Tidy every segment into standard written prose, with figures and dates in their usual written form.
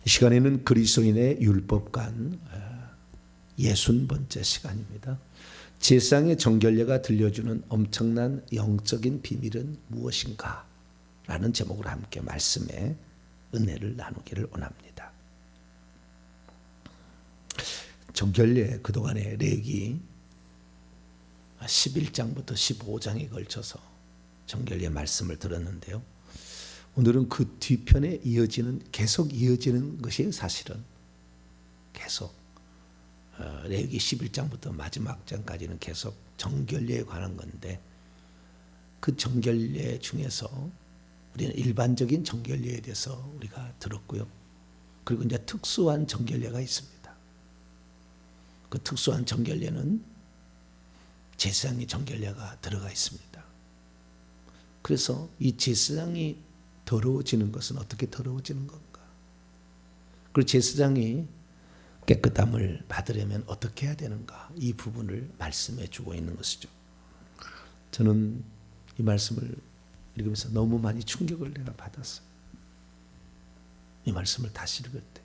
이 시간에는 그리스도인의 율법관 60번째 시간입니다. 제사장의 정결례가 들려주는 엄청난 영적인 비밀은 무엇인가? 라는 제목으로 함께 말씀의 은혜를 나누기를 원합니다. 정결례, 그동안의 레위기 11장부터 15장에 걸쳐서 정결례 말씀을 들었는데요. 오늘은 그 뒤편에 계속 이어지는 것이 사실은 계속 레위기 11장부터 마지막 장까지는 계속 정결례에 관한 건데, 그 정결례 중에서 우리는 일반적인 정결례에 대해서 우리가 들었고요. 그리고 이제 특수한 정결례가 있습니다. 그 특수한 정결례는 제사장의 정결례가 들어가 있습니다. 그래서 이 제사장이 더러워지는 것은 어떻게 더러워지는 건가? 그리고 제사장이 깨끗함을 받으려면 어떻게 해야 되는가? 이 부분을 말씀해 주고 있는 것이죠. 저는 이 말씀을 읽으면서 너무 많이 충격을 내가 받았어요. 이 말씀을 다시 읽을 때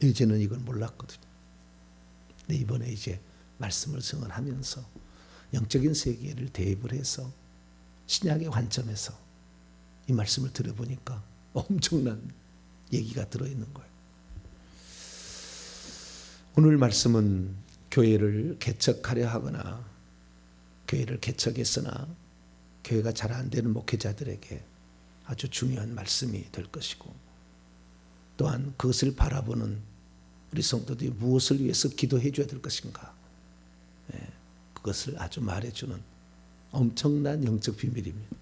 이제는 이걸 몰랐거든요. 근데 이번에 이제 말씀을 증언하면서 영적인 세계를 대입을 해서 신약의 관점에서 이 말씀을 들어보니까 엄청난 얘기가 들어있는 거예요. 오늘 말씀은 교회를 개척하려 하거나 교회를 개척했으나 교회가 잘 안 되는 목회자들에게 아주 중요한 말씀이 될 것이고, 또한 그것을 바라보는 우리 성도들이 무엇을 위해서 기도해 줘야 될 것인가, 그것을 아주 말해주는 엄청난 영적 비밀입니다.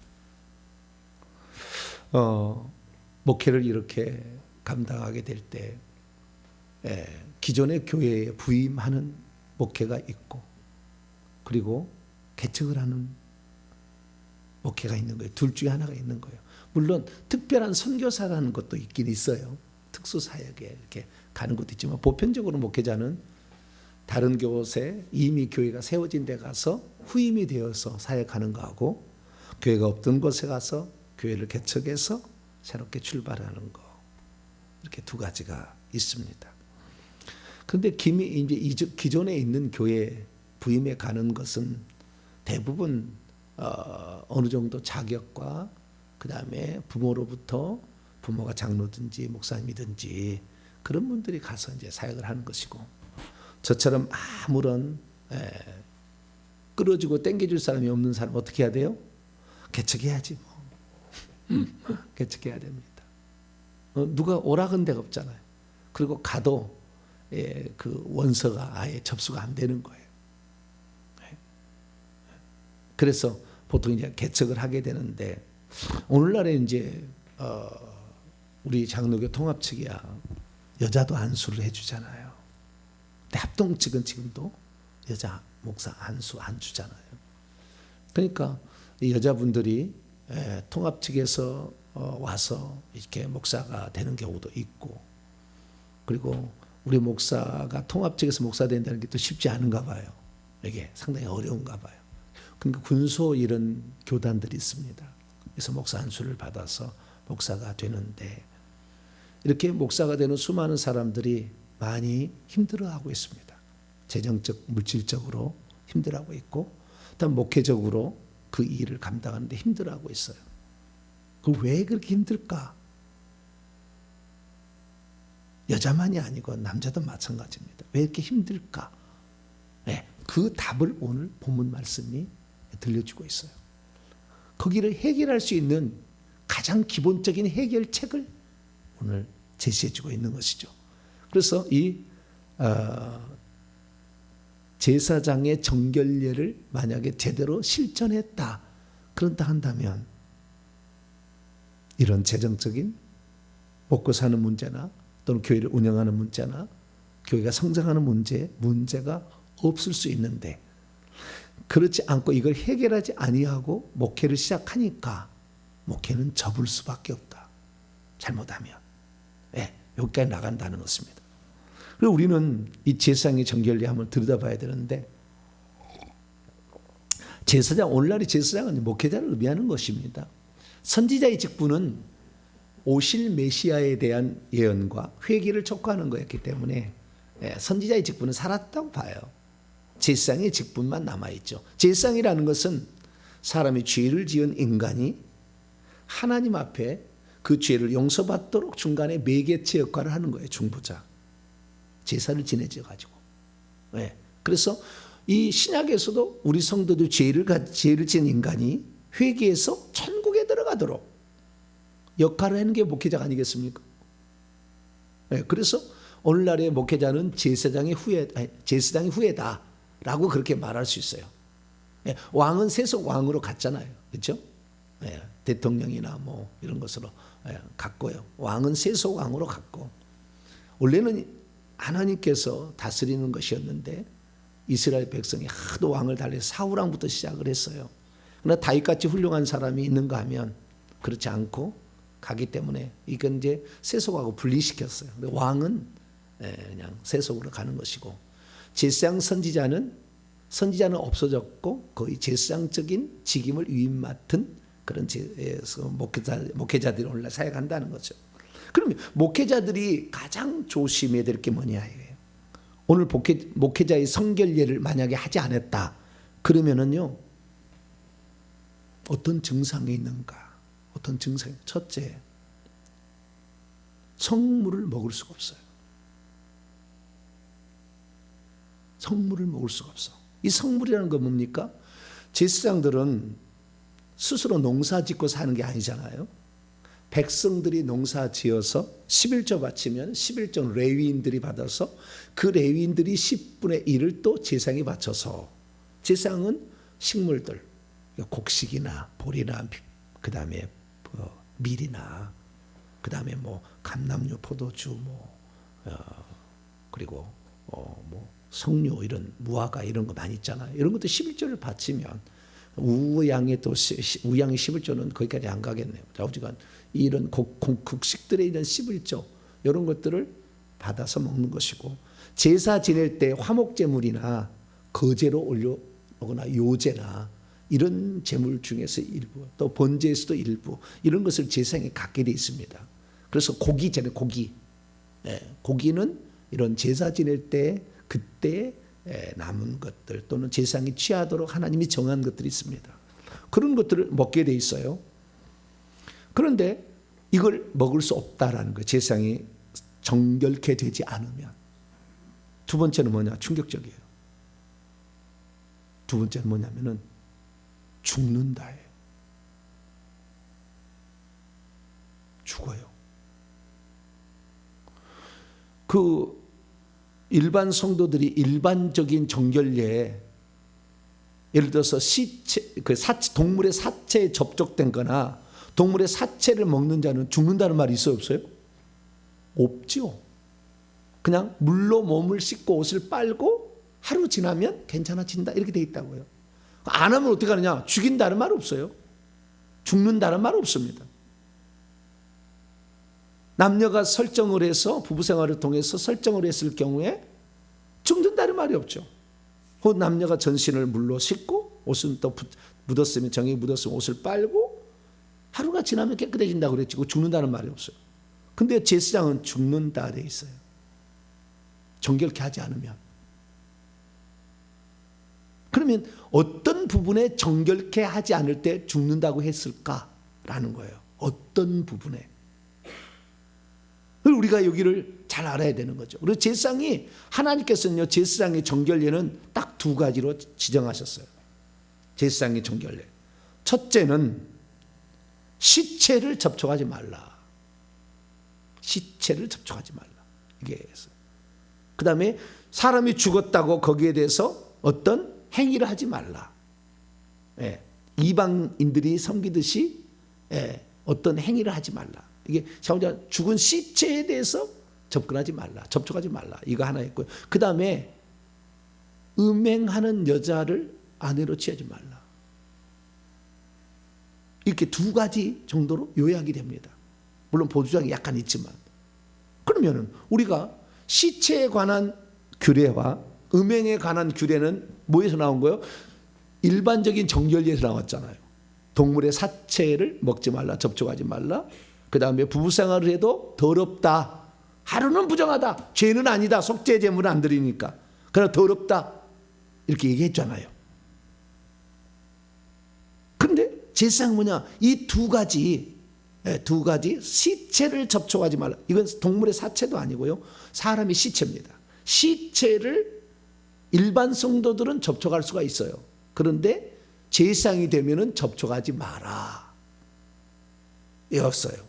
목회를 이렇게 감당하게 될 때 기존의 교회에 부임하는 목회가 있고, 그리고 개척을 하는 목회가 있는 거예요. 둘 중에 하나가 있는 거예요. 물론 특별한 선교사라는 것도 있긴 있어요. 특수 사역에 이렇게 가는 것도 있지만, 보편적으로 목회자는 다른 곳에 이미 교회가 세워진 데 가서 후임이 되어서 사역하는 거하고, 교회가 없던 곳에 가서 교회를 개척해서 새롭게 출발하는 거, 이렇게 두 가지가 있습니다. 그런데 이제 기존에 있는 교회 부임에 가는 것은 대부분 어느 정도 자격과 그 다음에 부모로부터, 부모가 장로든지 목사님이든지 그런 분들이 가서 이제 사역을 하는 것이고, 저처럼 아무런 끌어주고 땡겨줄 사람이 없는 사람 어떻게 해야 돼요? 개척해야지 뭐. 개척해야 됩니다. 누가 오락은 데가 없잖아요. 그리고 가도 그 원서가 아예 접수가 안 되는 거예요. 그래서 보통 이제 개척을 하게 되는데, 오늘날에 이제 우리 장로교 통합 측이야 여자도 안수를 해주잖아요. 근데 합동 측은 지금도 여자 목사 안수 안 주잖아요. 그러니까 이 여자분들이 통합 측에서 와서 이렇게 목사가 되는 경우도 있고, 그리고 우리 목사가 통합 측에서 목사 된다는 게 또 쉽지 않은가 봐요. 이게 상당히 어려운가 봐요. 그러니까 군소 이런 교단들이 있습니다. 그래서 목사 안수를 받아서 목사가 되는데, 이렇게 목사가 되는 수많은 사람들이 많이 힘들어하고 있습니다. 재정적, 물질적으로 힘들어하고 있고, 다음 목회적으로 그 일을 감당하는데 힘들어하고 있어요. 그럼 왜 그렇게 힘들까? 여자만이 아니고 남자도 마찬가지입니다. 왜 이렇게 힘들까? 그 답을 오늘 본문 말씀이 들려주고 있어요. 거기를 해결할 수 있는 가장 기본적인 해결책을 오늘 제시해주고 있는 것이죠. 그래서 이 제사장의 정결례를 만약에 제대로 실천했다, 그런다 한다면 이런 재정적인 먹고 사는 문제나 또는 교회를 운영하는 문제나 교회가 성장하는 문제가 없을 수 있는데, 그렇지 않고 이걸 해결하지 아니하고 목회를 시작하니까 목회는 접을 수밖에 없다. 잘못하면 여기까지 나간다는 것입니다. 그리고 우리는 이 제사장의 정결례 한번 들여다봐야 되는데, 오늘날의 제사장은 목회자를 의미하는 것입니다. 선지자의 직분은 오실 메시아에 대한 예언과 회개를 촉구하는 거였기 때문에 선지자의 직분은 사라졌다고 봐요. 제사장의 직분만 남아있죠. 제사장이라는 것은 사람이 죄를 지은 인간이 하나님 앞에 그 죄를 용서받도록 중간에 매개체 역할을 하는 거예요. 중보자. 제사를 지내져 가지고. 그래서 이 신약에서도 우리 성도들 죄를 지은 인간이 회개해서 천국에 들어가도록 역할을 하는 게 목회자가 아니겠습니까? 그래서 오늘날의 목회자는 제사장의 후예다라고 그렇게 말할 수 있어요. 왕은 세속 왕으로 갔잖아요. 그렇죠? 대통령이나 뭐 이런 것으로 갔고요. 왕은 세속 왕으로 갔고, 원래는 하나님께서 다스리는 것이었는데 이스라엘 백성이 하도 왕을 달래서 사울 왕부터 시작을 했어요. 그러나 다윗같이 훌륭한 사람이 있는가 하면 그렇지 않고 가기 때문에 이건 이제 세속하고 분리시켰어요. 근데 왕은 그냥 세속으로 가는 것이고, 제사장 선지자는 없어졌고 거의 제사장적인 직임을 위임 맡은 그런 목회자들이 오늘날 사역한다는 거죠. 그러면 목회자들이 가장 조심해야 될 게 뭐냐 이거예요. 오늘 목회자의 성결례를 만약에 하지 않았다 그러면은요, 어떤 증상이 있는가? 어떤 증상이? 첫째, 성물을 먹을 수가 없어요. 성물을 먹을 수가 없어. 이 성물이라는 건 뭡니까? 제사장들은 스스로 농사 짓고 사는 게 아니잖아요. 백성들이 농사 지어서 11조 바치면 11조는 레위인들이 받아서 그 레위인들이 10분의 1을 또 제사장이 바쳐서, 제사장은 식물들, 곡식이나 보리나 그 다음에 밀이나 그 다음에 뭐 감람류, 포도주, 그리고 뭐 석류, 이런 무화과 이런 거 많이 있잖아요. 이런 것도 11조를 바치면 우양의 11조는 거기까지 안 가겠네요. 오지간 이런 곡식들에 있는 11조 이런 것들을 받아서 먹는 것이고, 제사 지낼 때 화목제물이나 거제로 올려오거나 요제나 이런 제물 중에서 일부, 또 번제에서도 일부, 이런 것을 제사장이 갖게 돼 있습니다. 그래서 고기잖아요. 고기는 이런 제사 지낼 때 그때 남은 것들 또는 제사장이 취하도록 하나님이 정한 것들이 있습니다. 그런 것들을 먹게 돼 있어요. 그런데 이걸 먹을 수 없다라는 거예요. 제사장이 정결케 되지 않으면. 두 번째는 뭐냐? 충격적이에요. 두 번째는 뭐냐면은 죽는다예요. 죽어요. 그 일반 성도들이 일반적인 정결례에 예를 들어서 동물의 사체에 접촉된 거나 동물의 사체를 먹는 자는 죽는다는 말이 있어요, 없어요? 없죠. 그냥 물로 몸을 씻고 옷을 빨고 하루 지나면 괜찮아진다 이렇게 돼 있다고요. 안 하면 어떻게 하느냐? 죽인다는 말 없어요. 죽는다는 말 없습니다. 남녀가 설정을 해서 부부 생활을 통해서 설정을 했을 경우에 죽는다는 말이 없죠. 혹은 남녀가 전신을 물로 씻고 옷은 또 묻었으면, 정액이 묻었으면 옷을 빨고 하루가 지나면 깨끗해진다고 그랬지 죽는다는 말이 없어요. 근데 제사장은 죽는다 돼 있어요. 정결케 하지 않으면. 그러면 어떤 부분에 정결케 하지 않을 때 죽는다고 했을까라는 거예요. 어떤 부분에. 우리가 여기를 잘 알아야 되는 거죠. 그리고 제사장이, 하나님께서는요, 제사장의 정결례는 딱 두 가지로 지정하셨어요. 제사장의 정결례. 첫째는 시체를 접촉하지 말라. 시체를 접촉하지 말라. 이게 있어요. 그 다음에 사람이 죽었다고 거기에 대해서 어떤 행위를 하지 말라. 이방인들이 섬기듯이 어떤 행위를 하지 말라. 이게 죽은 시체에 대해서 접근하지 말라, 접촉하지 말라. 이거 하나 있고요. 그 다음에 음행하는 여자를 아내로 취하지 말라. 이렇게 두 가지 정도로 요약이 됩니다. 물론 보조장이 약간 있지만. 그러면은 우리가 시체에 관한 규례와 음행에 관한 규례는 뭐에서 나온 거예요? 일반적인 정결례에서 나왔잖아요. 동물의 사체를 먹지 말라, 접촉하지 말라. 그 다음에 부부 생활을 해도 더럽다. 하루는 부정하다. 죄는 아니다. 속죄 제물을 안 드리니까. 그러나 더럽다. 이렇게 얘기했잖아요. 그런데 제사장은 뭐냐? 이 두 가지 시체를 접촉하지 말라. 이건 동물의 사체도 아니고요. 사람의 시체입니다. 시체를 일반 성도들은 접촉할 수가 있어요. 그런데 제사장이 되면은 접촉하지 마라. 이었어요.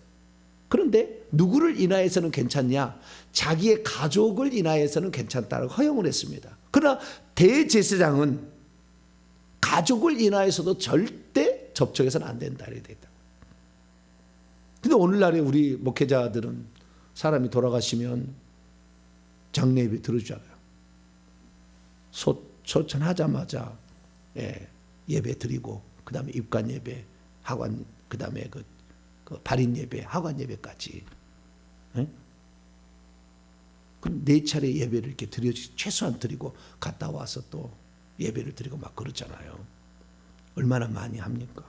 그런데 누구를 인하여서는 괜찮냐? 자기의 가족을 인하여서는 괜찮다고 허용을 했습니다. 그러나 대제사장은 가족을 인하여서도 절대 접촉해서는 안 된다. 이렇게 돼 있다. 근데 오늘날에 우리 목회자들은 사람이 돌아가시면 장례 예배 들어주잖아요. 소천하자마자 예배 드리고 그 다음에 입관 예배, 하관, 그 다음에 그 발인 예배, 하관 예배까지. 그럼 4차례 예배를 이렇게 최소한 드리고 갔다 와서 또 예배를 드리고 막 그러잖아요. 얼마나 많이 합니까?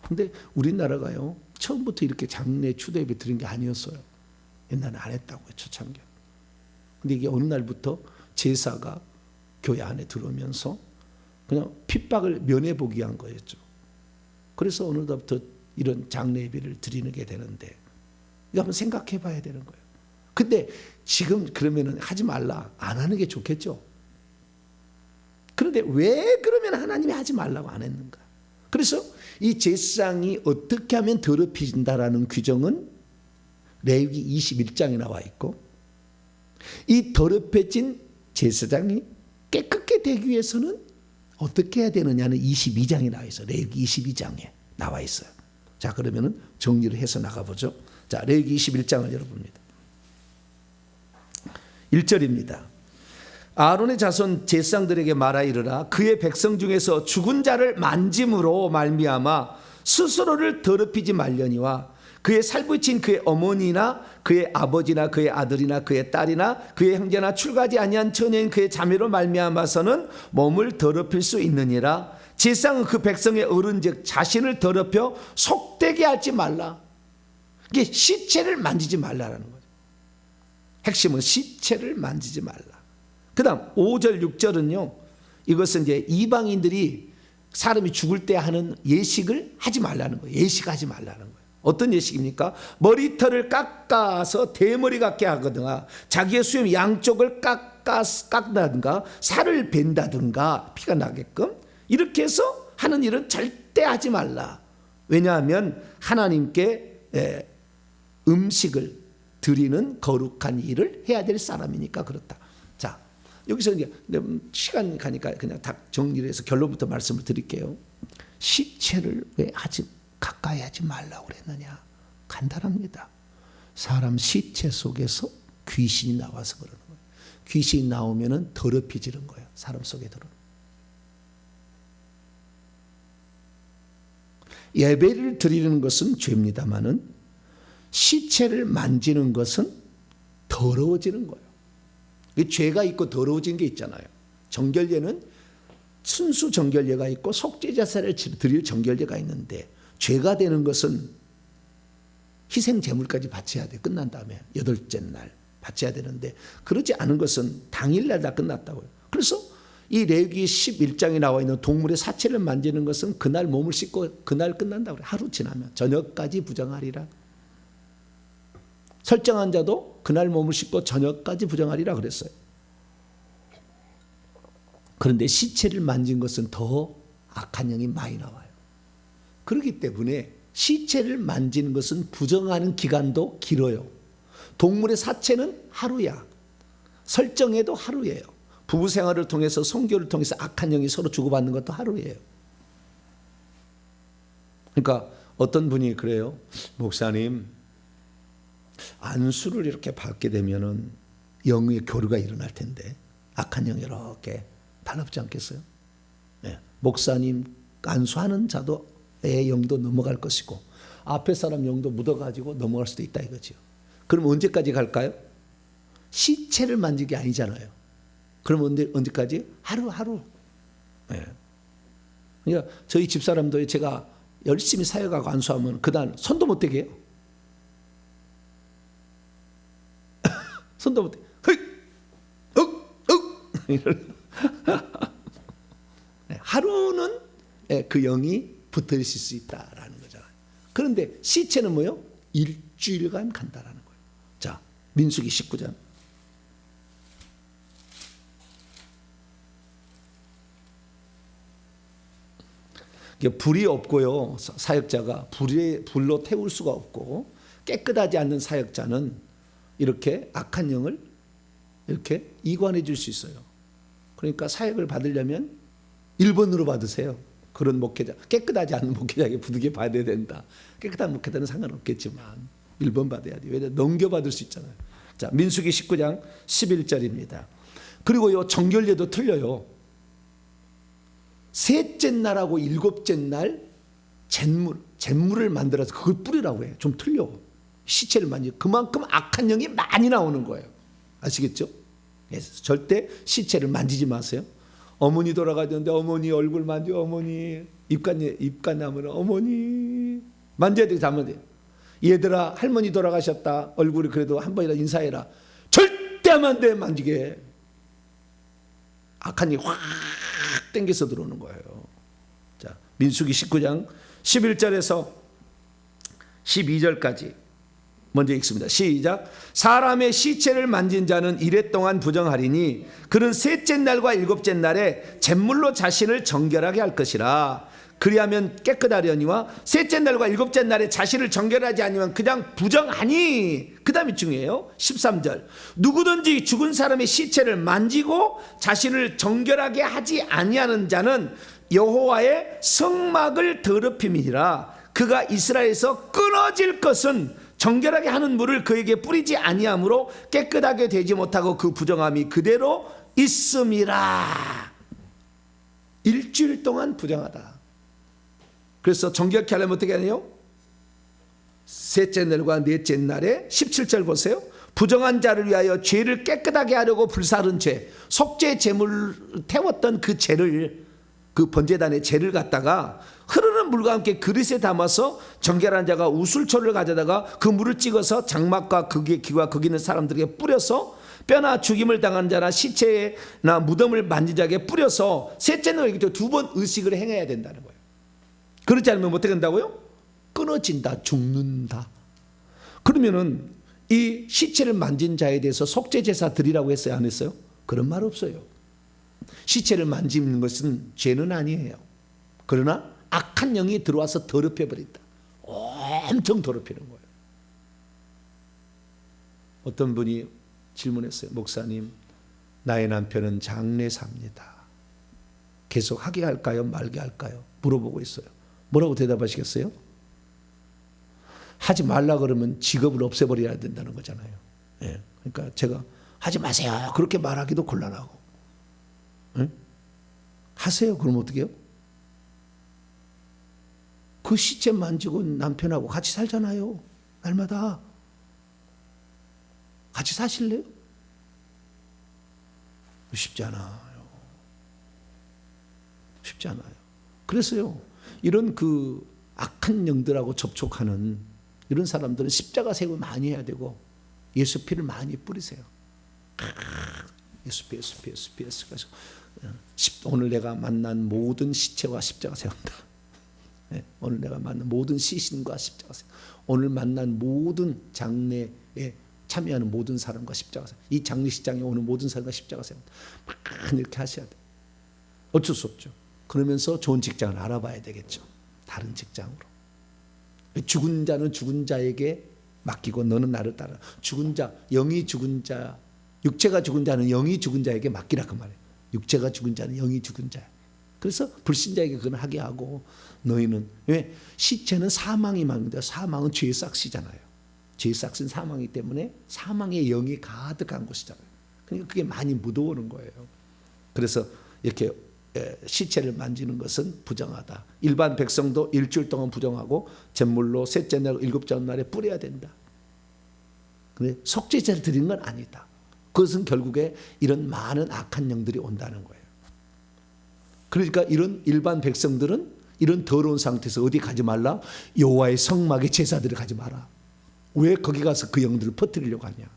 근데 우리나라가요, 처음부터 이렇게 장례 추도 예배 드린 게 아니었어요. 옛날에 안 했다고요, 초창기. 근데 이게 어느 날부터 제사가 교회 안에 들어오면서 그냥 핍박을 면해보기 위한 거였죠. 그래서 어느 날부터 이런 장례 예배를 드리는 게 되는데, 이거 한번 생각해 봐야 되는 거예요. 근데 지금 그러면은 하지 말라, 안 하는 게 좋겠죠. 그런데 왜 그러면 하나님이 하지 말라고 안 했는가? 그래서 이 제사장이 어떻게 하면 더럽혀진다라는 규정은 레위기 21장에 나와 있고, 이 더럽혀진 제사장이 깨끗게 되기 위해서는 어떻게 해야 되느냐는 22장에 나와 있어요. 레위기 22장에 나와 있어요. 자, 그러면은 정리를 해서 나가보죠. 자, 레위기 21장을 열어봅니다. 1절입니다. 아론의 자손 제사장들에게 말하 이르라. 그의 백성 중에서 죽은 자를 만짐으로 말미암아 스스로를 더럽히지 말려니와 그의 살부친 그의 어머니나 그의 아버지나 그의 아들이나 그의 딸이나 그의 형제나 출가하지 아니한 처녀인 그의 자매로 말미암아서는 몸을 더럽힐 수 있느니라. 제사장은 그 백성의 어른즉 자신을 더럽혀 속되게 하지 말라. 이게 시체를 만지지 말라라는 거죠. 핵심은 시체를 만지지 말라. 그 다음 5절 6절은요, 이것은 이제 이방인들이 사람이 죽을 때 하는 예식을 하지 말라는 거예요. 예식하지 말라는 거예요. 어떤 예식입니까? 머리털을 깎아서 대머리 같게 하거나 자기의 수염 양쪽을 깎는다든가 살을 벤다든가 피가 나게끔 이렇게 해서 하는 일은 절대 하지 말라. 왜냐하면 하나님께 음식을 드리는 거룩한 일을 해야 될 사람이니까 그렇다. 자, 여기서 이제 시간 가니까 그냥 다 정리를 해서 결론부터 말씀을 드릴게요. 시체를 왜 가까이 하지 말라고 그랬느냐? 간단합니다. 사람 시체 속에서 귀신이 나와서 그러는 거예요. 귀신이 나오면은 더럽혀지는 거예요. 사람 속에 들어. 예배를 드리는 것은 죄입니다만은 시체를 만지는 것은 더러워지는 거예요. 죄가 있고 더러워진 게 있잖아요. 정결례는 순수 정결례가 있고 속죄제사를 드릴 정결례가 있는데, 죄가 되는 것은 희생 제물까지 바쳐야 돼. 끝난 다음에 8째 날 바쳐야 되는데, 그러지 않은 것은 당일날 다 끝났다고요. 그래서 이 레위기 11장에 나와 있는 동물의 사체를 만지는 것은 그날 몸을 씻고 그날 끝난다고 그래요. 하루 지나면 저녁까지 부정하리라. 설정한 자도 그날 몸을 씻고 저녁까지 부정하리라 그랬어요. 그런데 시체를 만진 것은 더 악한 영이 많이 나와요. 그렇기 때문에 시체를 만지는 것은 부정하는 기간도 길어요. 동물의 사체는 하루야. 설정해도 하루예요. 부부 생활을 통해서 성교를 통해서 악한 영이 서로 주고받는 것도 하루예요. 그러니까 어떤 분이 그래요. 목사님, 안수를 이렇게 받게 되면은 영의 교류가 일어날 텐데 악한 영이 이렇게 달라붙지 않겠어요? 네. 목사님 안수하는 자도의 영도 넘어갈 것이고 앞에 사람 영도 묻어가지고 넘어갈 수도 있다 이거죠. 그럼 언제까지 갈까요? 시체를 만진 게 아니잖아요. 그럼 언제까지? 하루. 네. 그러니까 저희 집사람도 제가 열심히 사역하고 안수하면 그다음 손도 못 대게 해요. 손도 못 대. 하루는 그 영이 붙어 있을 수 있다라는 거잖아요. 그런데 시체는 뭐요? 일주일간 간다라는 거예요. 자, 민수기 19장. 불이 없고요. 사역자가 불로 태울 수가 없고 깨끗하지 않는 사역자는 이렇게 악한 영을 이렇게 이관해 줄 수 있어요. 그러니까 사역을 받으려면 1번으로 받으세요. 그런 목회자, 깨끗하지 않은 목회자에게 부득이 받아야 된다. 깨끗한 목회자는 상관없겠지만 1번 받아야 돼요. 왜냐하면 넘겨받을 수 있잖아요. 자, 민수기 19장 11절입니다. 그리고요, 정결례도 틀려요. 셋째 날하고 일곱째 날 잿물을 만들어서 그걸 뿌리라고 해요. 좀 틀려. 시체를 만지고 그만큼 악한 영이 많이 나오는 거예요. 아시겠죠? 그래서 절대 시체를 만지지 마세요. 어머니 돌아가셨는데 어머니 얼굴 만져, 어머니 입간 나무는 어머니 만져야 되고 잡으면 돼요. 얘들아 할머니 돌아가셨다. 얼굴이 그래도 한 번이라 인사해라. 절대 하면 안 돼. 만지게. 악한 영이 확 땡겨서 들어오는 거예요. 자, 민수기 19장 11절에서 12절까지 먼저 읽습니다. 시작. 사람의 시체를 만진 자는 이레 동안 부정하리니 그는 셋째 날과 일곱째 날에 잿물로 자신을 정결하게 할 것이라. 그리하면 깨끗하려니와 셋째 날과 일곱째 날에 자신을 정결하지 아니면 그냥 부정하니. 그 다음이 중요해요. 13절. 누구든지 죽은 사람의 시체를 만지고 자신을 정결하게 하지 아니하는 자는 여호와의 성막을 더럽힘이니라. 그가 이스라엘에서 끊어질 것은 정결하게 하는 물을 그에게 뿌리지 아니하므로 깨끗하게 되지 못하고 그 부정함이 그대로 있음이라. 일주일 동안 부정하다. 그래서 정결케 하려면 어떻게 하냐? 셋째 날과 넷째 날에 17절 보세요. 부정한 자를 위하여 죄를 깨끗하게 하려고 불사른 죄, 속죄 제물 태웠던 그 죄를, 그 번제단의 죄를 갖다가 흐르는 물과 함께 그릇에 담아서 정결한 자가 우슬초를 가져다가 그 물을 찍어서 장막과 그의 귀와 거기 있는 사람들에게 뿌려서 뼈나 죽임을 당한 자나 시체나 무덤을 만진 자에게 뿌려서 셋째 날에 두 번 의식을 행해야 된다는 거예요. 그렇지 않으면 어떻게 된다고요? 끊어진다, 죽는다. 그러면은 이 시체를 만진 자에 대해서 속죄 제사 드리라고 했어요, 안 했어요? 그런 말 없어요. 시체를 만지는 것은 죄는 아니에요. 그러나 악한 영이 들어와서 더럽혀 버린다. 엄청 더럽히는 거예요. 어떤 분이 질문했어요. 목사님, 나의 남편은 장례사입니다. 계속 하게 할까요? 말게 할까요? 물어보고 있어요. 뭐라고 대답하시겠어요? 하지 말라 그러면 직업을 없애버려야 된다는 거잖아요. 예. 그러니까 제가 하지 마세요. 그렇게 말하기도 곤란하고. 예? 하세요. 그럼 어떻게 해요? 그 시체 만지고 남편하고 같이 살잖아요. 날마다. 같이 사실래요? 쉽지 않아요. 쉽지 않아요. 그래서요, 이런 그 악한 영들하고 접촉하는 이런 사람들은 십자가 세고 많이 해야 되고 예수 피를 많이 뿌리세요. 예수 피. 그래서 오늘 내가 만난 모든 시체와 십자가 세운다. 네, 오늘 내가 만난 모든 시신과 십자가 세운다. 오늘 만난 모든 장례에 참여하는 모든 사람과 십자가 세운다. 이 장례식장에 오는 모든 사람과 십자가 세운다. 이렇게 하셔야 돼요. 어쩔 수 없죠. 그러면서 좋은 직장을 알아봐야 되겠죠. 다른 직장으로. 죽은 자는 죽은 자에게 맡기고 너는 나를 따라. 죽은 자, 영이 죽은 자, 육체가 죽은 자는 영이 죽은 자에게 맡기라 그 말이에요. 육체가 죽은 자는 영이 죽은 자. 그래서 불신자에게 그건 하게 하고 너희는, 왜? 시체는 사망이 막는데 사망은 죄의 싹시잖아요. 죄의 싹시는 사망이기 때문에 사망의 영이 가득한 곳이잖아요. 그러니까 그게 많이 묻어오는 거예요. 그래서 이렇게 시체를 만지는 것은 부정하다. 일반 백성도 일주일 동안 부정하고 잿물로 셋째 날, 일곱째 날에 뿌려야 된다. 근데 속죄제를 드리는 건 아니다. 그것은 결국에 이런 많은 악한 영들이 온다는 거예요. 그러니까 이런 일반 백성들은 이런 더러운 상태에서 어디 가지 말라? 여호와의 성막에 제사들을 가지 마라. 왜 거기 가서 그 영들을 퍼뜨리려고 하냐?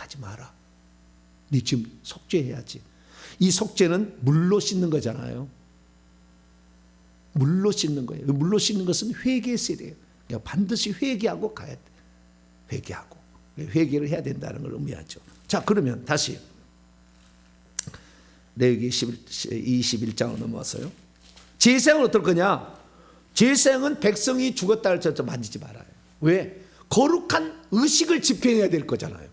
하지 마라. 네 지금 속죄해야지. 이 속죄는 물로 씻는 거잖아요. 물로 씻는 거예요. 물로 씻는 것은 회개했어야 돼요. 그러니까 반드시 회개하고 가야 돼. 회개하고. 회개를 해야 된다는 걸 의미하죠. 자, 그러면 다시 레위기 21장으로 넘어와서요. 제사장은 어떨 거냐? 제사장은 백성이 죽었다 할지라도 만지지 말아요. 왜? 거룩한 의식을 집행해야 될 거잖아요.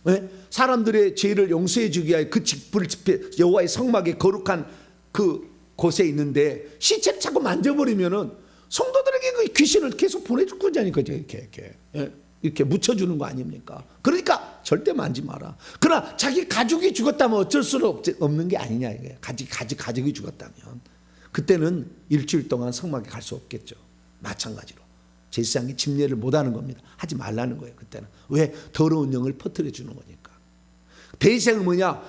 왜? 사람들의 죄를 용서해 주기 위하여 그 직분을 집행, 여호와의 성막에 거룩한 그 곳에 있는데 시체를 자꾸 만져버리면은 성도들에게 그 귀신을 계속 보내줄 거냐니까, 이렇게 묻혀주는 거 아닙니까? 그러니까 절대 만지 마라. 그러나 자기 가족이 죽었다면 어쩔 수는 없는 게 아니냐, 이게. 가족이 죽었다면 그때는 일주일 동안 성막에 갈 수 없겠죠. 마찬가지로 제사장이 집례를 못하는 겁니다. 하지 말라는 거예요. 그때는. 왜? 더러운 영을 퍼뜨려 주는 거니까. 대제사장은 뭐냐?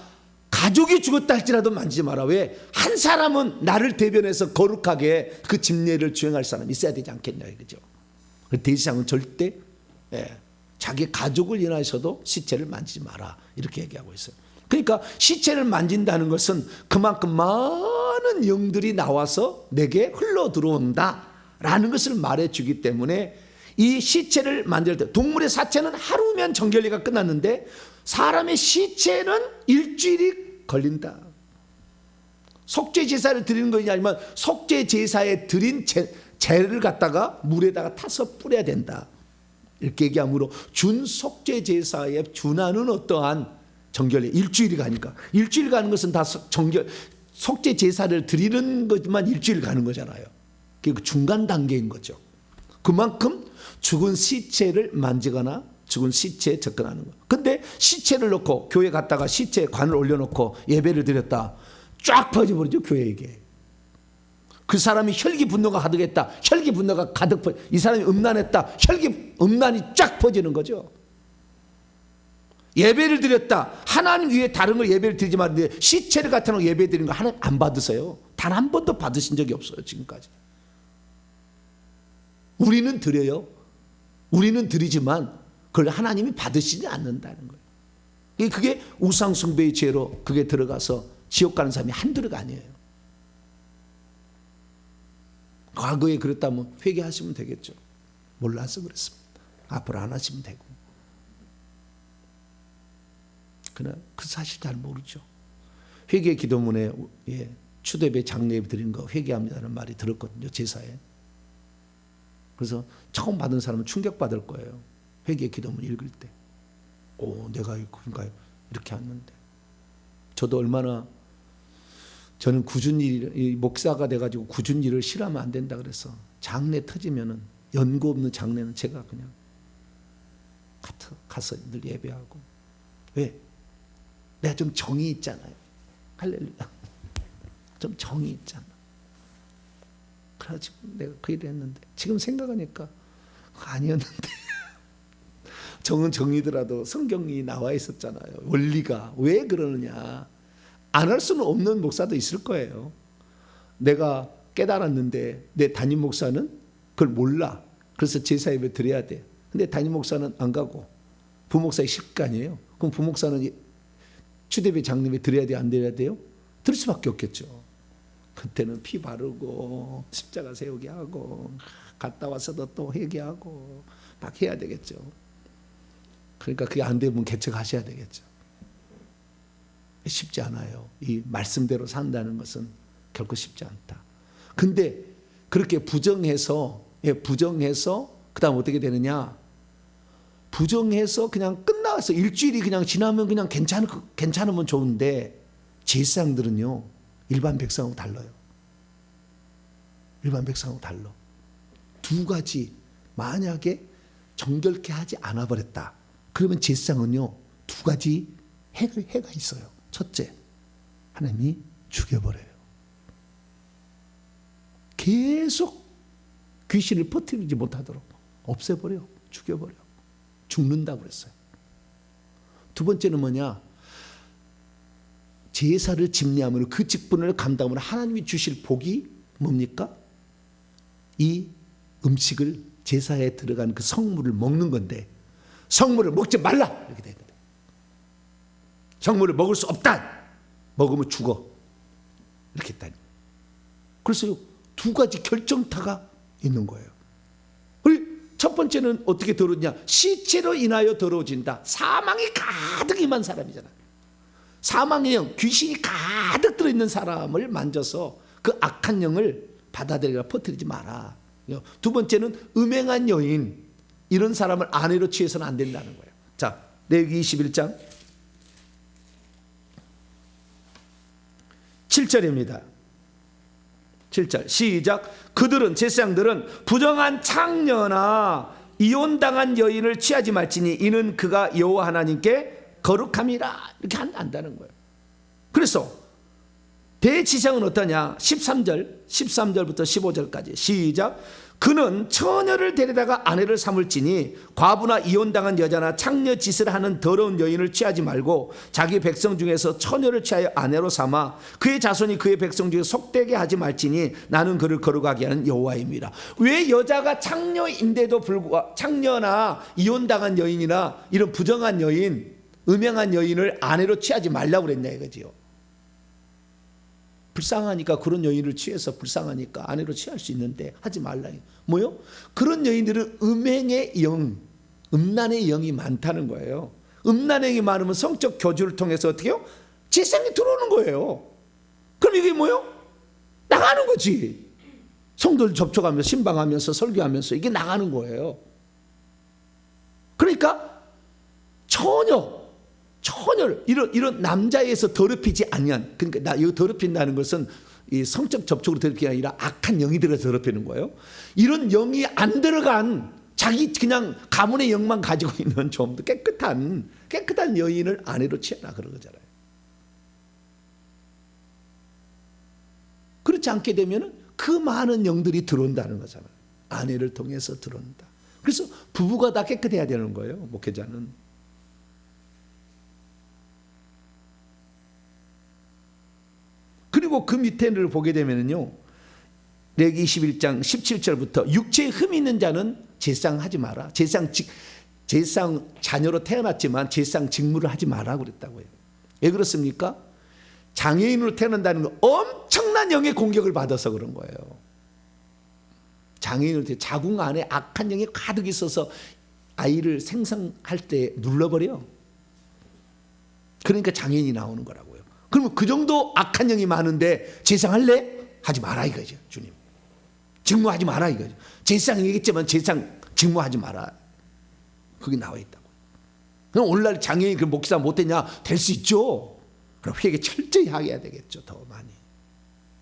가족이 죽었다 할지라도 만지지 마라. 왜? 한 사람은 나를 대변해서 거룩하게 그 집례를 주행할 사람이 있어야 되지 않겠냐, 이거죠. 대제사장은 절대 자기 가족을 인하여서도 시체를 만지지 마라, 이렇게 얘기하고 있어요. 그러니까 시체를 만진다는 것은 그만큼 많은 영들이 나와서 내게 흘러 들어온다라는 것을 말해주기 때문에 이 시체를 만들 때, 동물의 사체는 하루면 정결례가 끝났는데 사람의 시체는 일주일이 걸린다. 속죄 제사를 드리는 것이 아니면 속죄 제사에 드린 재를 갖다가 물에다가 타서 뿌려야 된다, 이렇게 얘기하므로 준속죄 제사에 준하는 어떠한 정결례, 일주일이 가니까, 일주일 가는 것은 다 속죄 제사를 드리는 것만 일주일 가는 거잖아요. 그 중간 단계인 거죠. 그만큼 죽은 시체를 만지거나 죽은 시체에 접근하는 거. 근데 시체를 놓고 교회 갔다가 시체에 관을 올려놓고 예배를 드렸다, 쫙 퍼져버리죠, 교회에게. 그 사람이 혈기 분노가 가득했다, 혈기 분노가 가득 퍼져. 이 사람이 음란했다, 음란이 쫙 퍼지는 거죠. 예배를 드렸다, 하나님 위에 다른 걸 예배를 드리지 말는데 시체를 갖다 놓고 예배 드리는 거 하나님 안 받으세요. 단 한 번도 받으신 적이 없어요, 지금까지. 우리는 드려요. 우리는 드리지만 그걸 하나님이 받으시지 않는다는 거예요. 그게 우상숭배의 죄로 그게 들어가서 지옥 가는 사람이 한둘이가 아니에요. 과거에 그랬다면 회개하시면 되겠죠. 몰라서 그랬습니다. 앞으로 안 하시면 되고. 그러나 그 사실 잘 모르죠. 회개 기도문에 추대배 장례 드린 거 회개합니다는 말이 들었거든요, 제사에. 그래서 처음 받은 사람은 충격받을 거예요. 회개 기도문 읽을 때. 내가 그런가요? 이렇게 했는데. 저도 얼마나, 저는 목사가 돼가지고 굳은 일을 싫어하면 안 된다 그래서 장례 터지면은, 연고 없는 장례는 제가 그냥 가서 늘 예배하고. 왜? 내가 좀 정이 있잖아요. 할렐루야. 좀 정이 있잖아. 그래가지고 내가 그 일을 했는데, 지금 생각하니까 아니었는데. 정은 정이더라도 성경이 나와 있었잖아요. 원리가. 왜 그러느냐. 안 할 수는 없는 목사도 있을 거예요. 내가 깨달았는데 내 담임 목사는 그걸 몰라. 그래서 제사 예배 드려야 돼. 근데 담임 목사는 안 가고 부목사의 식관이에요. 그럼 부목사는 추대배 장례에 드려야 돼요, 안 드려야 돼요? 드릴 수밖에 없겠죠. 그때는 피 바르고 십자가 세우게 하고 갔다 와서도 또 회개하고 막 해야 되겠죠. 그러니까 그게 안 되면 개척하셔야 되겠죠. 쉽지 않아요. 이 말씀대로 산다는 것은 결코 쉽지 않다. 근데 그렇게 부정해서 그다음 어떻게 되느냐? 부정해서 그냥 끝나서 일주일이 그냥 지나면 그냥 괜찮으면 좋은데, 제사장들은요 일반 백성하고 달라요. 일반 백성하고 달라. 두 가지, 만약에 정결케 하지 않아 버렸다, 그러면 제사장은요 두 가지 해가 있어요. 첫째, 하나님이 죽여버려요. 계속 귀신을 퍼뜨리지 못하도록 없애버려, 죽여버려. 죽는다고 그랬어요. 두 번째는 뭐냐? 제사를 집례하면 그 직분을 감당하면 하나님이 주실 복이 뭡니까? 이 음식을, 제사에 들어간 그 성물을 먹는 건데, 성물을 먹지 말라 이렇게 된 거예요. 성물을 먹을 수 없다. 먹으면 죽어. 이렇게 했다니. 그래서 두 가지 결정타가 있는 거예요. 첫 번째는 어떻게 더러우냐? 시체로 인하여 더러워진다. 사망이 가득 임한 사람이잖아. 사망의 영, 귀신이 가득 들어있는 사람을 만져서 그 악한 영을 받아들이라 퍼뜨리지 마라. 두 번째는 음행한 여인, 이런 사람을 아내로 취해서는 안 된다는 거예요. 자, 레위기 21장 7절입니다. 7절 시작. 그들은 제사장들은 부정한 창녀나 이혼당한 여인을 취하지 말지니 이는 그가 여호와 하나님께 거룩함이라. 이렇게 한다는 거예요. 그래서 대지상은 어떠냐? 13절부터 15절까지 시작. 그는 처녀를 데려다가 아내를 삼을지니 과부나 이혼당한 여자나 창녀 짓을 하는 더러운 여인을 취하지 말고 자기 백성 중에서 처녀를 취하여 아내로 삼아 그의 자손이 그의 백성 중에 속되게 하지 말지니 나는 그를 거룩하게 하는 여호와입니다. 왜 여자가 창녀인데도 불구하고 창녀나 이혼당한 여인이나 이런 부정한 여인, 음행한 여인을 아내로 취하지 말라고 그랬냐 이거지요. 불쌍하니까 그런 여인을 취해서 불쌍하니까 아내로 취할 수 있는데 하지 말라. 뭐요? 그런 여인들은 음행의 영, 음란의 영이 많다는 거예요. 음란의 영이 많으면 성적 교주를 통해서 어떻게 해요? 재상이 들어오는 거예요. 그럼 이게 뭐요? 나가는 거지. 성도들 접촉하면서 신방하면서 설교하면서 이게 나가는 거예요. 그러니까 처녀를 이런 남자에서 더럽히지 아니한, 그러니까 이거 더럽힌다는 것은 이 성적 접촉으로 더럽히는 게 아니라 악한 영이 들어서 더럽히는 거예요. 이런 영이 안 들어간 자기 그냥 가문의 영만 가지고 있는 좀 더 깨끗한 여인을 아내로 취해라 그런 거잖아요. 그렇지 않게 되면 그 많은 영들이 들어온다는 거잖아요. 아내를 통해서 들어온다. 그래서 부부가 다 깨끗해야 되는 거예요. 목회자는. 그리고 그 밑에를 보게 되면요, 레위기 21장 17절부터 육체에 흠이 있는 자는 제사하지 마라. 제사 자녀로 태어났지만 제사 직무를 하지 마라 그랬다고요. 왜 그렇습니까? 장애인으로 태어난다는 건 엄청난 영의 공격을 받아서 그런 거예요. 장애인으로 자궁 안에 악한 영이 가득 있어서 아이를 생성할 때 눌러버려. 그러니까 장애인이 나오는 거라고요. 그러면 그 정도 악한 영이 많은데 제사할래? 하지 마라 이거죠. 주님, 직무하지 마라 이거죠. 제사장 얘기했지만 제사장 직무하지 마라. 그게 나와 있다고. 그럼 오늘날 장애인 그 목사 못했냐? 될 수 있죠. 그럼 회개 철저히 해야 되겠죠. 더 많이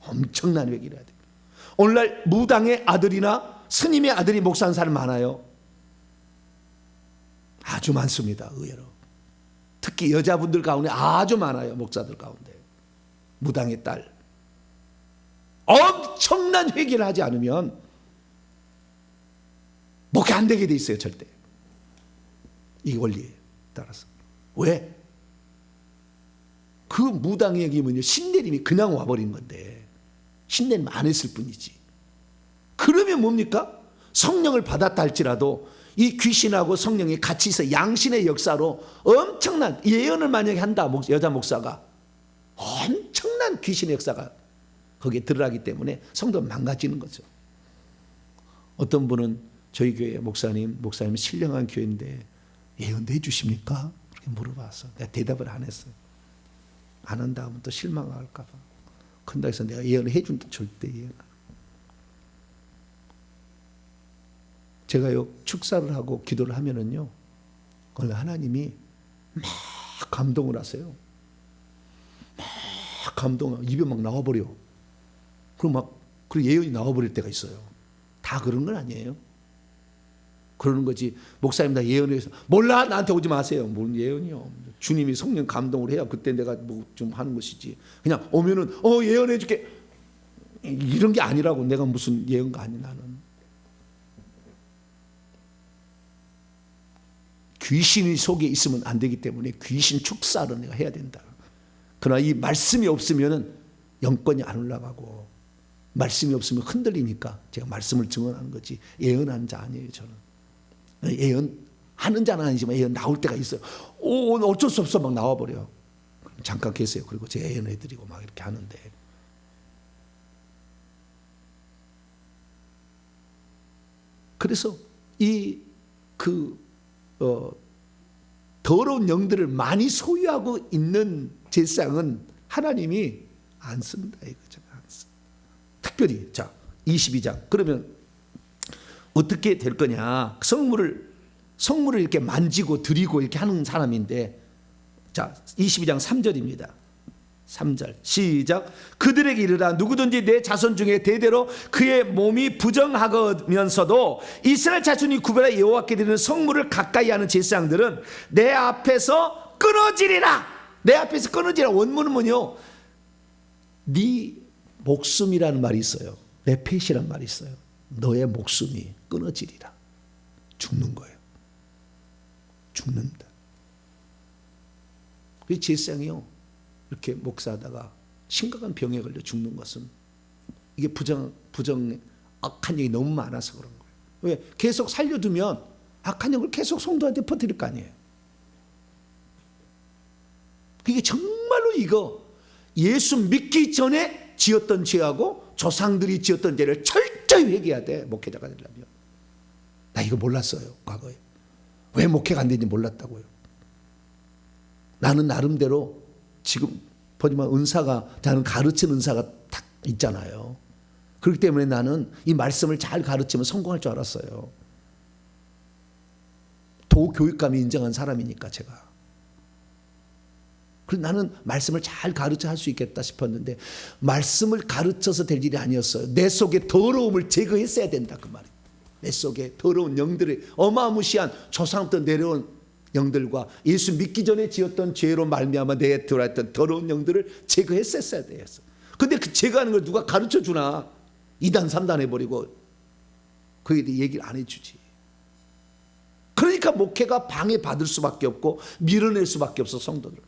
엄청난 회개를 해야 됩니다. 오늘날 무당의 아들이나 스님의 아들이 목사하는 사람 많아요. 아주 많습니다. 의외로. 특히 여자분들 가운데 아주 많아요. 목사들 가운데. 무당의 딸. 엄청난 회개를 하지 않으면 목회 안 되게 돼 있어요. 절대. 이 원리에 따라서. 왜? 그 무당의 얘기면요, 신내림이 그냥 와버린 건데 신내림 안 했을 뿐이지. 그러면 뭡니까? 성령을 받았다 할지라도 이 귀신하고 성령이 같이 있어 양신의 역사로 엄청난 예언을 만약에 한다. 여자 목사가 엄청난 귀신의 역사가 거기에 들어가기 때문에 성도는 망가지는 거죠. 어떤 분은 저희 교회 목사님 신령한 교회인데 예언도 해주십니까? 그렇게 물어봐서 내가 대답을 안 했어요. 안 한다 하면 또 실망할까 봐. 큰다 해서 내가 예언을 해준다. 절대 예언. 제가요 축사를 하고 기도를 하면은요, 어느 하나님이 막 감동을 하세요. 막 감동, 입에 막 나와버려. 그리고 예언이 나와버릴 때가 있어요. 다 그런 건 아니에요. 그러는 거지. 목사님 나 예언해서 몰라 나한테 오지 마세요. 뭔 예언이요? 주님이 성령 감동을 해야 그때 내가 뭐 좀 하는 것이지. 그냥 오면은 예언해줄게 이런 게 아니라고. 내가 무슨 예언가 아니. 나는 귀신이 속에 있으면 안 되기 때문에 귀신 축사를 내가 해야 된다. 그러나 이 말씀이 없으면은 영권이 안 올라가고, 말씀이 없으면 흔들리니까 제가 말씀을 증언하는 거지 예언하는 자 아니에요. 저는 예언하는 자는 아니지만 예언 나올 때가 있어요. 어쩔 수 없어 막 나와버려. 잠깐 계세요. 그리고 제가 예언해드리고 막 이렇게 하는데, 그래서 더러운 영들을 많이 소유하고 있는 제사장은 하나님이 안 쓴다 이거죠. 안 쓴다. 특별히 자 22장 그러면 어떻게 될 거냐? 성물을 이렇게 만지고 드리고 이렇게 하는 사람인데, 자 22장 3절입니다. 3절 시작. 그들에게 이르라 누구든지 내 자손 중에 대대로 그의 몸이 부정하면서도 이스라엘 자손이 구별하여 여호와께 드리는 성물을 가까이 하는 제사장들은 내 앞에서 끊어지리라. 내 앞에서 끊어지리라. 원문은 뭐요? 네 목숨이라는 말이 있어요. 레펫이라는 말이 있어요. 너의 목숨이 끊어지리라. 죽는 거예요. 죽는다. 그 제사장이요, 이렇게 목사하다가 심각한 병에 걸려 죽는 것은 이게 악한 영이 너무 많아서 그런 거예요. 왜? 계속 살려두면 악한 영을 계속 성도한테 퍼뜨릴 거 아니에요. 그게 정말로 이거 예수 믿기 전에 지었던 죄하고 조상들이 지었던 죄를 철저히 회개해야 돼, 목회자가 되려면. 나 이거 몰랐어요, 과거에. 왜 목회가 안 되는지 몰랐다고요. 나는 나름대로 지금 보지만 나는 가르치는 은사가 딱 있잖아요. 그렇기 때문에 나는 이 말씀을 잘 가르치면 성공할 줄 알았어요. 도교육감이 인정한 사람이니까 제가. 그래서 나는 말씀을 잘 가르쳐 할 수 있겠다 싶었는데, 말씀을 가르쳐서 될 일이 아니었어요. 내 속에 더러움을 제거했어야 된다 그 말이에요. 내 속에 더러운 영들이 어마무시한 조상부터 내려온 영들과 예수 믿기 전에 지었던 죄로 말미암아 내에 들어왔던 더러운 영들을 제거했었어야 됐어. 근데 그 제거하는 걸 누가 가르쳐 주나? 2단 3단 해버리고 그에 대해 얘기를 안 해주지. 그러니까 목회가 방해받을 수밖에 없고 밀어낼 수밖에 없어. 성도들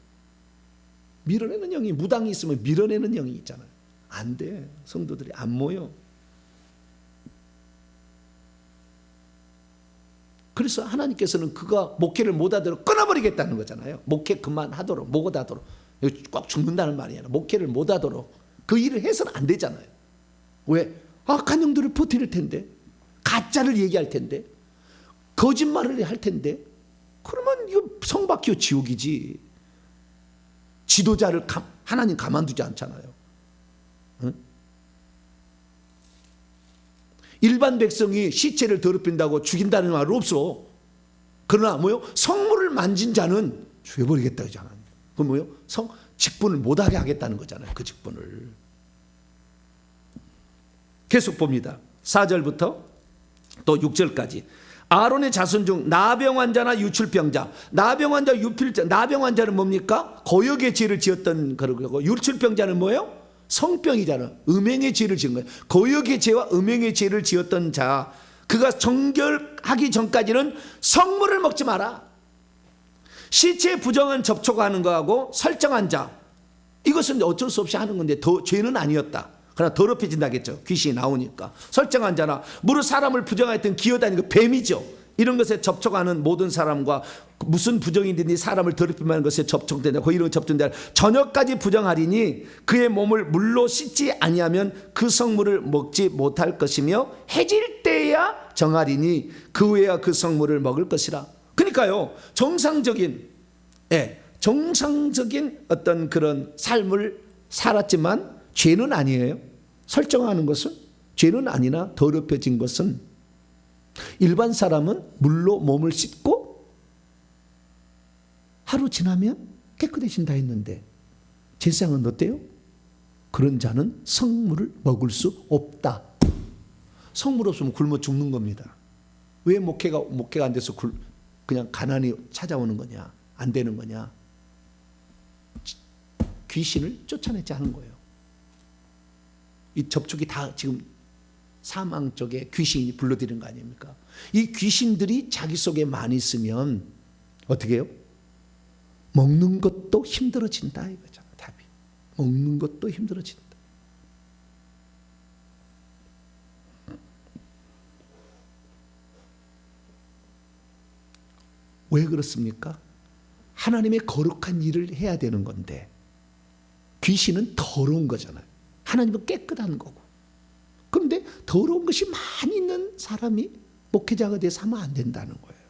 밀어내는 영이, 무당이 있으면 밀어내는 영이 있잖아요. 안 돼. 성도들이 안 모여. 그래서 하나님께서는 그가 목회를 못하도록 끊어버리겠다는 거잖아요. 목회 그만하도록, 못하도록. 꽉 죽는다는 말이 아니라 목회를 못하도록 그 일을 해서는 안 되잖아요. 왜? 악한 영들을 버틸 텐데, 가짜를 얘기할 텐데, 거짓말을 할 텐데, 그러면 이거 성박혀 지옥이지. 지도자를 하나님 가만두지 않잖아요. 응? 일반 백성이 시체를 더럽힌다고 죽인다는 말 없어. 그러나 뭐요? 성물을 만진 자는 죽여버리겠다 그러잖아요. 그럼 뭐요? 직분을 못하게 하겠다는 거잖아요. 그 직분을. 계속 봅니다. 4절부터 또 6절까지. 아론의 자손 중 나병 환자나 유출병자, 나병 환자, 유필자, 나병 환자는 뭡니까? 고역의 죄를 지었던 거고, 유출병자는 뭐예요? 성병이잖아. 음행의 죄를 지은 거예요. 고역의 죄와 음행의 죄를 지었던 자, 그가 정결하기 전까지는 성물을 먹지 마라. 시체에 부정한 접촉하는 거하고 설정한 자, 이것은 어쩔 수 없이 하는 건데 죄는 아니었다. 그러나 더럽혀진다겠죠. 귀신이 나오니까. 설정한 자나 무릇 사람을 부정하였던 기어다니는 뱀이죠. 이런 것에 접촉하는 모든 사람과 무슨 부정이든지 사람을 더럽히면 하는 것에 접촉된다. 그 이런 접촉된다. 저녁까지 부정하리니 그의 몸을 물로 씻지 아니하면 그 성물을 먹지 못할 것이며 해질 때야 정하리니 그 후에야 그 성물을 먹을 것이라. 그러니까요, 정상적인 어떤 그런 삶을 살았지만 죄는 아니에요. 설정하는 것은 죄는 아니나 더럽혀진 것은, 일반 사람은 물로 몸을 씻고 하루 지나면 깨끗해진다 했는데, 제사장은 어때요? 그런 자는 성물을 먹을 수 없다. 성물 없으면 굶어 죽는 겁니다. 왜 목회가 안 돼서 그냥 가난이 찾아오는 거냐, 안 되는 거냐? 귀신을 쫓아내지 않은 거예요. 이 접촉이 다 지금 사망 쪽에 귀신이 불러들이는 거 아닙니까? 이 귀신들이 자기 속에 많이 있으면 어떻게 해요? 먹는 것도 힘들어진다 이거잖아. 답이. 먹는 것도 힘들어진다. 왜 그렇습니까? 하나님의 거룩한 일을 해야 되는 건데 귀신은 더러운 거잖아요. 하나님은 깨끗한 거고. 그런데 더러운 것이 많이 있는 사람이 목회자가 돼서 하면 안 된다는 거예요.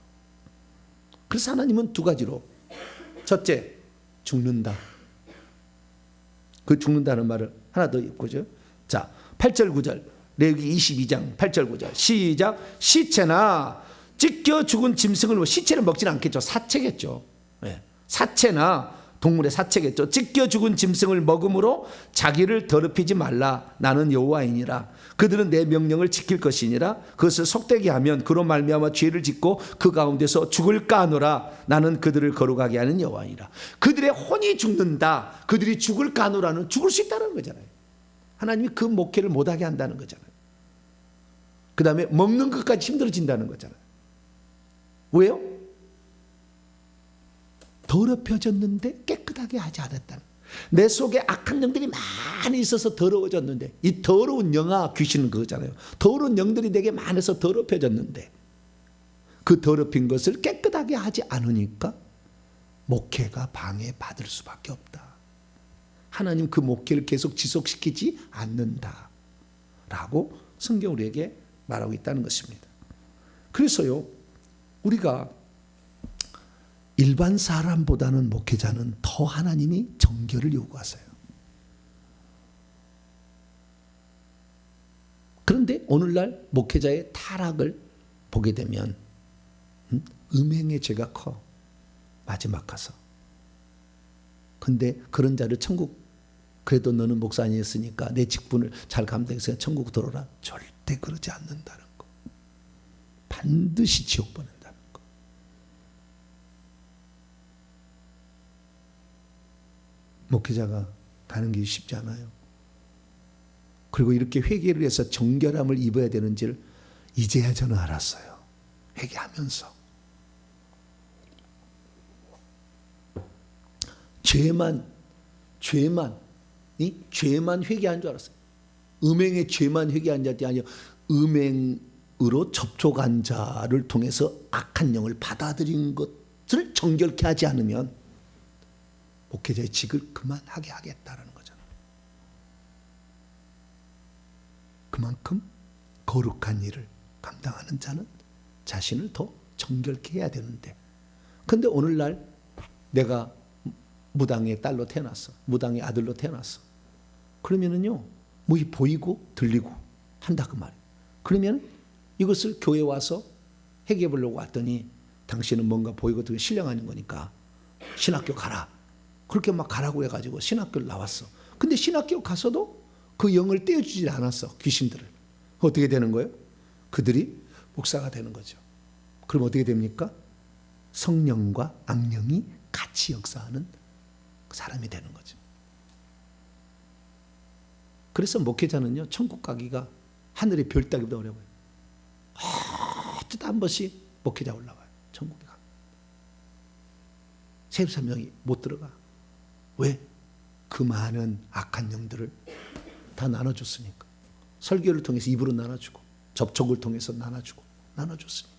그래서 하나님은 두 가지로, 첫째, 죽는다. 그 죽는다는 말을 하나 더 읽고죠. 자, 8절 9절 레위기 22장 8절 9절 시작. 시체나 찢겨 죽은 짐승을, 시체를 먹지는 않겠죠. 사체겠죠. 네. 사체나 동물의 사체겠죠. 찢겨 죽은 짐승을 먹음으로 자기를 더럽히지 말라. 나는 여호와이니라. 그들은 내 명령을 지킬 것이니라. 그것을 속되게 하면 그로 말미암아 죄를 짓고 그 가운데서 죽을까 하노라. 나는 그들을 거룩하게 하는 여호와이니라. 그들의 혼이 죽는다. 그들이 죽을까 하노라는 죽을 수 있다는 거잖아요. 하나님이 그 목회를 못하게 한다는 거잖아요. 그 다음에 먹는 것까지 힘들어진다는 거잖아요. 왜요? 더럽혀졌는데 깨끗하게 하지 않았다는, 내 속에 악한 영들이 많이 있어서 더러워졌는데, 이 더러운 영아 귀신은 그거잖아요. 더러운 영들이 내게 많아서 더럽혀졌는데 그 더럽힌 것을 깨끗하게 하지 않으니까 목회가 방해받을 수밖에 없다. 하나님 그 목회를 계속 지속시키지 않는다 라고 성경 우리에게 말하고 있다는 것입니다. 그래서요, 우리가 일반 사람보다는 목회자는 더 하나님이 정결을 요구하세요. 그런데 오늘날 목회자의 타락을 보게 되면 음행의 죄가 커, 마지막 가서. 근데 그런 자를 천국, 그래도 너는 목사 아니었으니까 내 직분을 잘 감당해서 천국 들어라, 절대 그러지 않는다는 거. 반드시 지옥 보낸다는 거. 목회자가 가는 길이 쉽지 않아요. 그리고 이렇게 회개를 해서 정결함을 입어야 되는지를 이제야 저는 알았어요. 회개하면서. 죄만 회개한 줄 알았어요. 음행의 죄만 회개한 자들이 아니요, 음행으로 접촉한 자를 통해서 악한 영을 받아들인 것을 정결케 하지 않으면 목회자의 직을 그만하게 하겠다는 거잖아요. 그만큼 거룩한 일을 감당하는 자는 자신을 더 정결케 해야 되는데, 근데 오늘날 내가 무당의 딸로 태어났어, 무당의 아들로 태어났어. 그러면은요, 뭐 보이고 들리고 한다 그 말이에요. 그러면 이것을 교회 와서 해결해 보려고 왔더니, 당신은 뭔가 보이고 들리고 신령하는 거니까 신학교 가라. 그렇게 막 가라고 해가지고 신학교를 나왔어. 근데 신학교 가서도 그 영을 떼어주지 않았어, 귀신들을. 어떻게 되는 거예요? 그들이 목사가 되는 거죠. 그럼 어떻게 됩니까? 성령과 악령이 같이 역사하는 사람이 되는 거죠. 그래서 목회자는요, 천국 가기가 하늘의 별 따기보다 어려워요. 어쩌다 한 번씩 목회자 올라와요, 천국에 가. 33명이 못 들어가. 왜? 그 많은 악한 영들을 다 나눠줬으니까. 설교를 통해서 입으로 나눠주고, 접촉을 통해서 나눠줬으니까.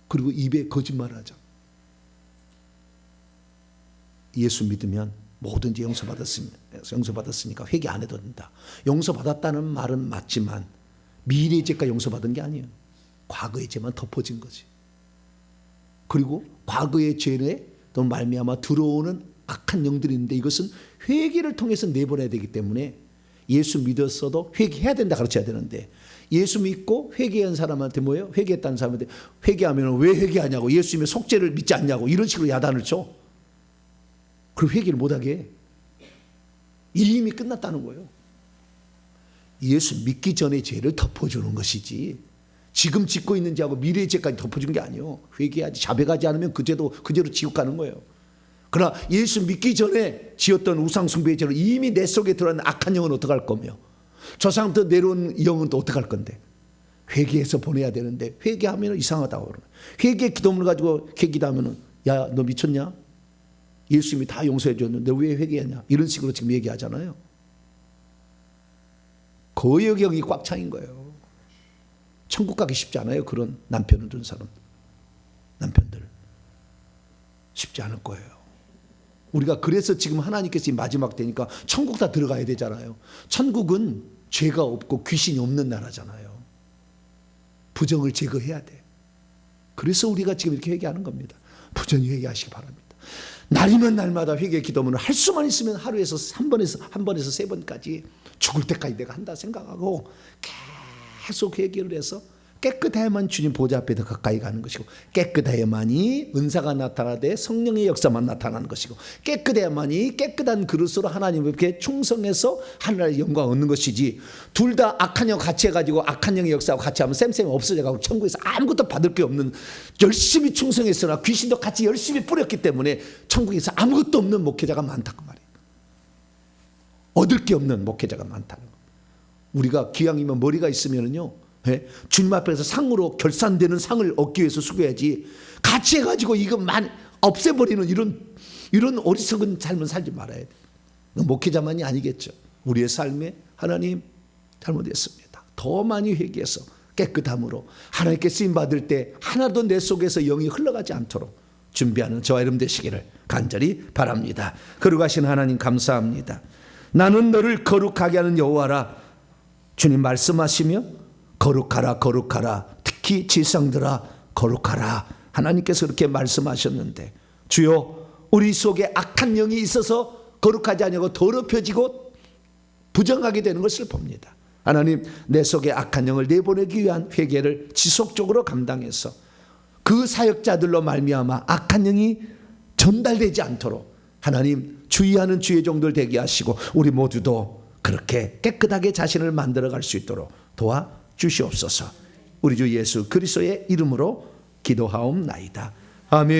그리고 입에 거짓말을 하자. 예수 믿으면 뭐든지 용서받았으니까 회개 안 해도 된다. 용서받았다는 말은 맞지만 미래의 죄가 용서받은 게 아니에요. 과거의 죄만 덮어진 거지. 그리고 과거의 죄에 또 말미암아 들어오는 악한 영들이 있는데, 이것은 회개를 통해서 내보내야 되기 때문에 예수 믿었어도 회개해야 된다 가르쳐야 되는데, 예수 믿고 회개한 사람한테 뭐예요? 회개했다는 사람한테 회개하면 왜 회개하냐고, 예수님의 속죄를 믿지 않냐고, 이런 식으로 야단을 쳐. 그리고 회개를 못하게 해. 이미 끝났다는 거예요. 예수 믿기 전에 죄를 덮어주는 것이지, 지금 짓고 있는 죄하고 미래의 죄까지 덮어준 게 아니에요. 회개하지, 자백하지 않으면 그 죄로 지옥 가는 거예요. 그러나 예수 믿기 전에 지었던 우상 숭배의 죄로 이미 내 속에 들어있는 악한 영은 어떡할 거며, 조상부터 내려온 영은 또 어떡할 건데, 회개해서 보내야 되는데 회개하면 이상하다고 그러는 거예요. 회개 기도문을 가지고 기도하면, 야, 너 미쳤냐? 예수님이 다 용서해 줬는데 왜 회개하냐? 이런 식으로 지금 얘기하잖아요. 거역이 꽉 차인 거예요. 천국 가기 쉽지 않아요. 그런 남편을 둔 사람, 남편들 쉽지 않을 거예요. 우리가 그래서 지금 하나님께서 마지막 때니까 천국 다 들어가야 되잖아요. 천국은 죄가 없고 귀신이 없는 나라잖아요. 부정을 제거해야 돼. 그래서 우리가 지금 이렇게 회개하는 겁니다. 부정히 회개하시기 바랍니다. 날이면 날마다 회개 기도문을 할 수만 있으면 하루에서 한 번에서 세 번까지 죽을 때까지 내가 한다 생각하고 계속 회개를 해서 깨끗해야만 주님 보좌 앞에 더 가까이 가는 것이고, 깨끗해야만이 은사가 나타나되 성령의 역사만 나타나는 것이고, 깨끗해야만이 깨끗한 그릇으로 하나님께 충성해서 하나님의 영광 얻는 것이지, 둘 다 악한 영 같이 해가지고 악한 영의 역사하고 같이 하면 쌤쌤이 없어져가고 천국에서 아무것도 받을 게 없는, 열심히 충성했으나 귀신도 같이 열심히 뿌렸기 때문에 천국에서 아무것도 없는 목회자가 많다고 말이에요. 얻을 게 없는 목회자가 많다는 거예요. 우리가 기왕이면 머리가 있으면은요, 주님 앞에서 상으로 결산되는 상을 얻기 위해서 수고해야지, 같이 해가지고 이것만 없애버리는 이런 어리석은 삶은 살지 말아야 돼. 목회자만이 아니겠죠. 우리의 삶에 하나님 잘못했습니다. 더 많이 회개해서 깨끗함으로 하나님께 쓰임 받을 때 하나도 내 속에서 영이 흘러가지 않도록 준비하는 저와 여러분 되시기를 간절히 바랍니다. 거룩하신 하나님 감사합니다. 나는 너를 거룩하게 하는 여호와라. 주님 말씀하시며 거룩하라 거룩하라, 특히 지성들아 거룩하라, 하나님께서 그렇게 말씀하셨는데, 주여 우리 속에 악한 영이 있어서 거룩하지 않냐고 더럽혀지고 부정하게 되는 것을 봅니다. 하나님, 내 속에 악한 영을 내보내기 위한 회개를 지속적으로 감당해서 그 사역자들로 말미암아 악한 영이 전달되지 않도록 하나님 주의하는 주의 종들 되게 하시고, 우리 모두도 그렇게 깨끗하게 자신을 만들어갈 수 있도록 도와 주시옵소서. 우리 주 예수 그리스도의 이름으로 기도하옵나이다. 아멘.